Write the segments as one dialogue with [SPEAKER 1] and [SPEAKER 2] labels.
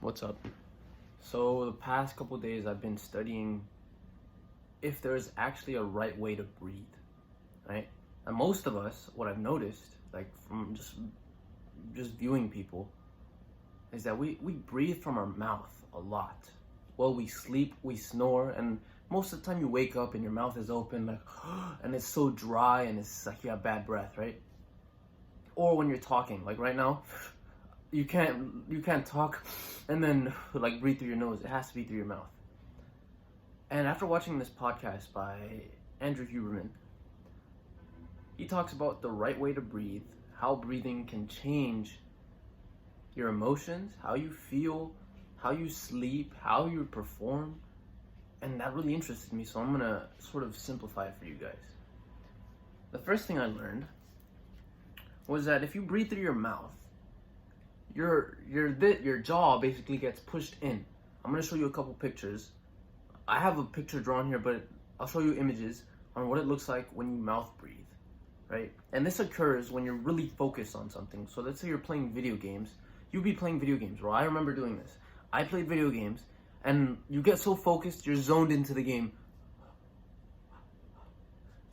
[SPEAKER 1] What's up? So the past couple days I've been studying if there's actually a right way to breathe, right? And most of us, what I've noticed, like from just viewing people, is that we breathe from our mouth a lot. Well, we sleep, we snore, and most of the time you wake up and your mouth is open, like, and it's so dry and it's like you have bad breath, right? Or when you're talking, like right now, you can't talk and then like breathe through your nose. It has to be through your mouth. And after watching this podcast by Andrew Huberman, he talks about the right way to breathe, how breathing can change your emotions, how you feel, how you sleep, how you perform. And that really interested me, so I'm gonna sort of simplify it for you guys. The first thing I learned was that if you breathe through your mouth, your jaw basically gets pushed in. I'm gonna show you a couple pictures. I have a picture drawn here, but I'll show you images on what it looks like when you mouth breathe, right? And this occurs when you're really focused on something. So let's say you're playing video games. You'd be playing video games, bro. I remember doing this. I played video games, and you get so focused, you're zoned into the game.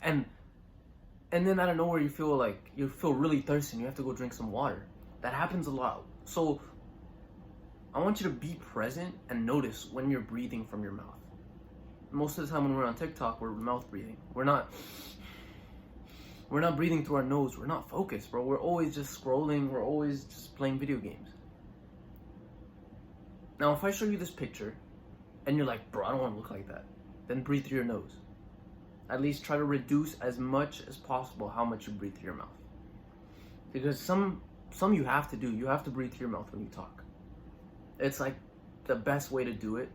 [SPEAKER 1] And then out of nowhere you feel really thirsty and you have to go drink some water. That happens a lot. So I want you to be present and notice when you're breathing from your mouth. Most of the time when we're on TikTok, we're mouth breathing. We're not breathing through our nose. We're not focused, bro. We're always just scrolling. We're always just playing video games. Now, if I show you this picture and you're like, bro, I don't want to look like that, then breathe through your nose. At least try to reduce as much as possible how much you breathe through your mouth. Because some you have to do. You have to breathe through your mouth when you talk. It's like the best way to do it.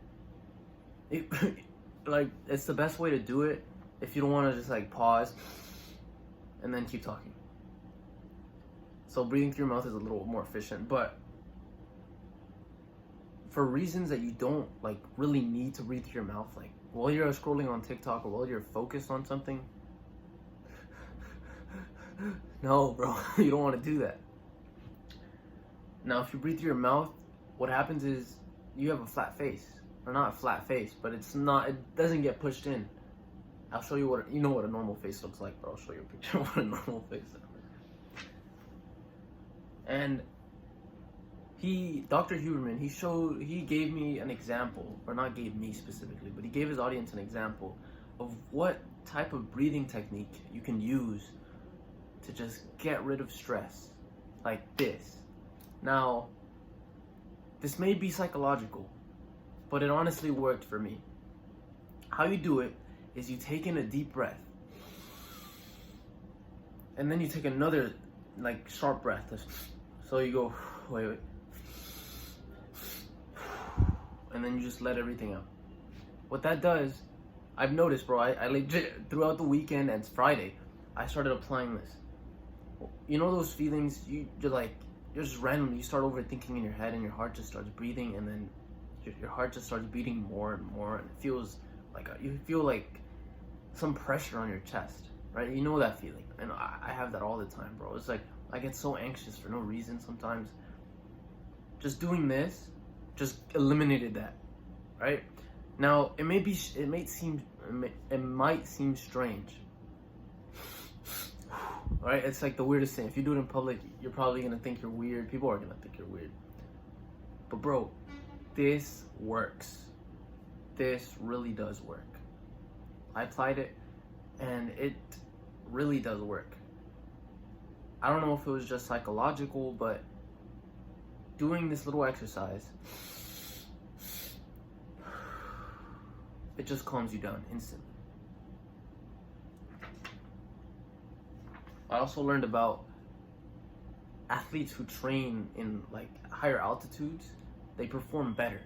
[SPEAKER 1] It's the best way to do it if you don't want to just like pause and then keep talking. So breathing through your mouth is a little more efficient, but for reasons that you don't like really need to breathe through your mouth, like while you're scrolling on TikTok or while you're focused on something, no, bro, you don't want to do that. Now, if you breathe through your mouth, what happens is you have a flat face. Or not a flat face, but it doesn't get pushed in. I'll show you what a normal face looks like, but I'll show you a picture of what a normal face looks like. And Dr. Huberman, he gave me an example, or not gave me specifically, but he gave his audience an example of what type of breathing technique you can use to just get rid of stress, like this. Now, this may be psychological, but it honestly worked for me. How you do it is you take in a deep breath, and then you take another like sharp breath. So you go, wait, and then you just let everything out. What that does, I've noticed, bro, I legit, throughout the weekend and Friday, I started applying this. You know those feelings, you're just randomly, you start overthinking in your head and your heart just starts breathing, and then your heart just starts beating more and more, and it feels like you feel like some pressure on your chest, right? You know that feeling, and I have that all the time, bro. It's like I get so anxious for no reason sometimes. Just doing this just eliminated that, right? Now it might seem strange, right? It's like the weirdest thing. If you do it in public, you're probably gonna think you're weird. People are gonna think you're weird, but bro, this works. This really does work. I applied it, and it really does work. I don't know if it was just psychological, but doing this little exercise, it just calms you down instantly. I also learned about athletes who train in like higher altitudes. They perform better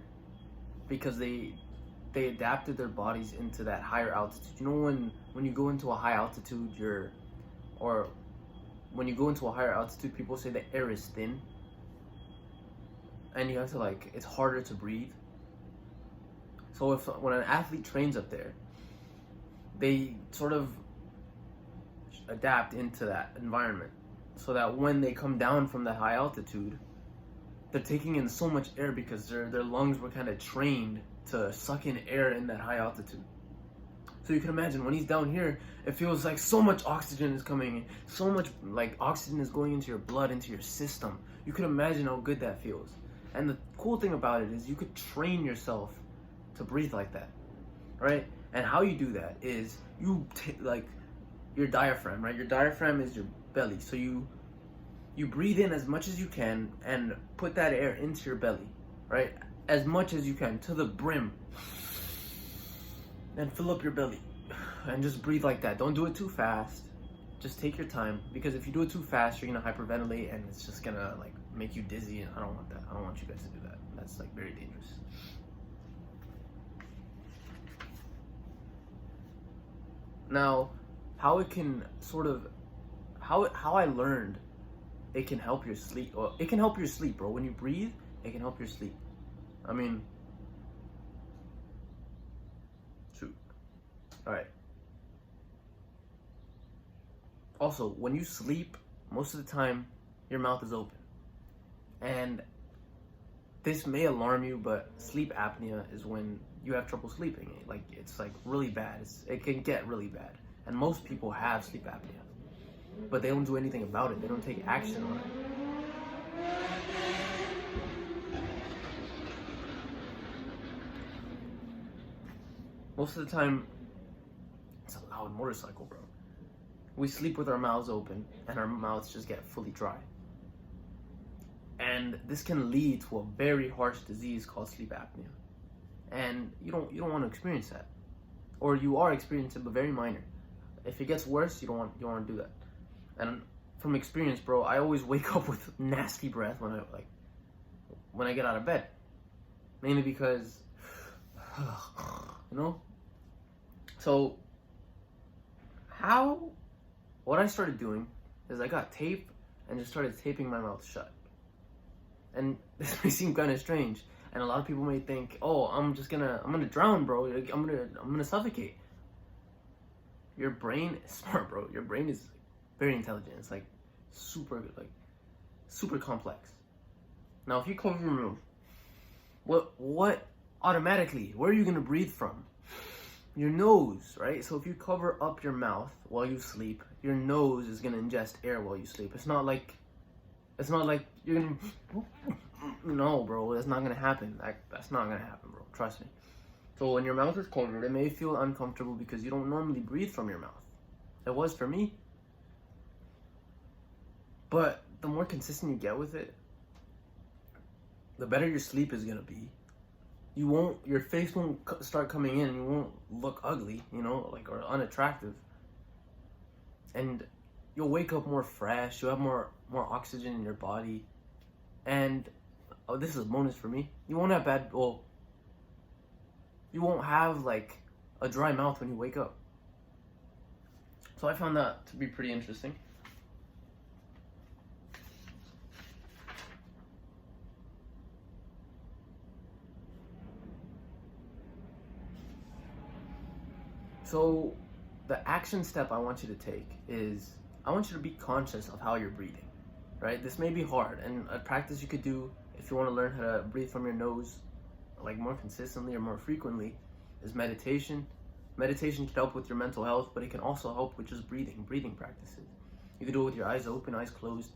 [SPEAKER 1] because they adapted their bodies into that higher altitude. You know, when you go into a high altitude, when you go into a higher altitude, people say the air is thin, and you have to it's harder to breathe. So when an athlete trains up there, they sort of adapt into that environment, so that when they come down from that high altitude, they're taking in so much air because their lungs were kind of trained to suck in air in that high altitude. So you can imagine when he's down here, it feels like so much oxygen is coming in, so much like oxygen is going into your blood, into your system. You can imagine how good that feels. And the cool thing about it is you could train yourself to breathe like that, right? And how you do that is you like your diaphragm, right? Your diaphragm is your belly. So you breathe in as much as you can and put that air into your belly, right? As much as you can to the brim. And fill up your belly and just breathe like that. Don't do it too fast. Just take your time, because if you do it too fast, you're gonna hyperventilate and it's just gonna like make you dizzy, and I don't want that. I don't want you guys to do that. That's like very dangerous. Now, how it can sort of how I learned it can help your sleep. Or it can help your sleep, bro. When you breathe, it can help your sleep. I mean, shoot. All right. Also, when you sleep, most of the time your mouth is open. And this may alarm you, but sleep apnea is when you have trouble sleeping. Like, it's like really bad. It can get really bad. And most people have sleep apnea, but they don't do anything about it. They don't take action on it. Most of the time, it's a loud motorcycle, bro. We sleep with our mouths open and our mouths just get fully dry. And this can lead to a very harsh disease called sleep apnea. And you don't want to experience that. Or you are experiencing it, but very minor. If it gets worse, you don't want to do that. And from experience, bro, I always wake up with nasty breath when I get out of bed. Mainly because you know? So what I started doing is I got tape and just started taping my mouth shut. And this may seem kind of strange, and a lot of people may think, "Oh, I'm gonna drown, bro. I'm gonna suffocate." Your brain is smart, bro. Your brain is very intelligent. It's like super complex. Now, if you close your mouth, what automatically, where are you gonna breathe from? Your nose, right? So if you cover up your mouth while you sleep, your nose is gonna ingest air while you sleep. It's not like you're gonna no, bro, that's not gonna happen. That's not gonna happen, bro. Trust me. So when your mouth is covered, it may feel uncomfortable because you don't normally breathe from your mouth. It was for me. But the more consistent you get with it, the better your sleep is gonna be. Your face won't start coming in, and you won't look ugly, or unattractive. And you'll wake up more fresh, you'll have more oxygen in your body. And, this is a bonus for me, you won't have you won't have like a dry mouth when you wake up. So I found that to be pretty interesting. So the action step I want you to take is I want you to be conscious of how you're breathing, right? This may be hard, and a practice you could do if you want to learn how to breathe from your nose like more consistently or more frequently is meditation. Meditation can help with your mental health, but it can also help with just breathing practices. You can do it with your eyes open, eyes closed.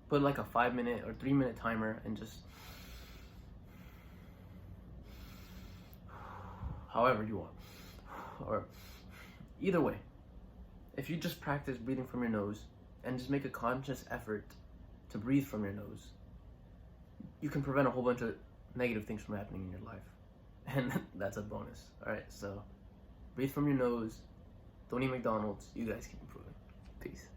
[SPEAKER 1] Put like a 5-minute or 3-minute timer and just however you want. Or either way, if you just practice breathing from your nose and just make a conscious effort to breathe from your nose, you can prevent a whole bunch of negative things from happening in your life. And that's a bonus. Alright, so breathe from your nose. Don't eat McDonald's. You guys keep improving. Peace.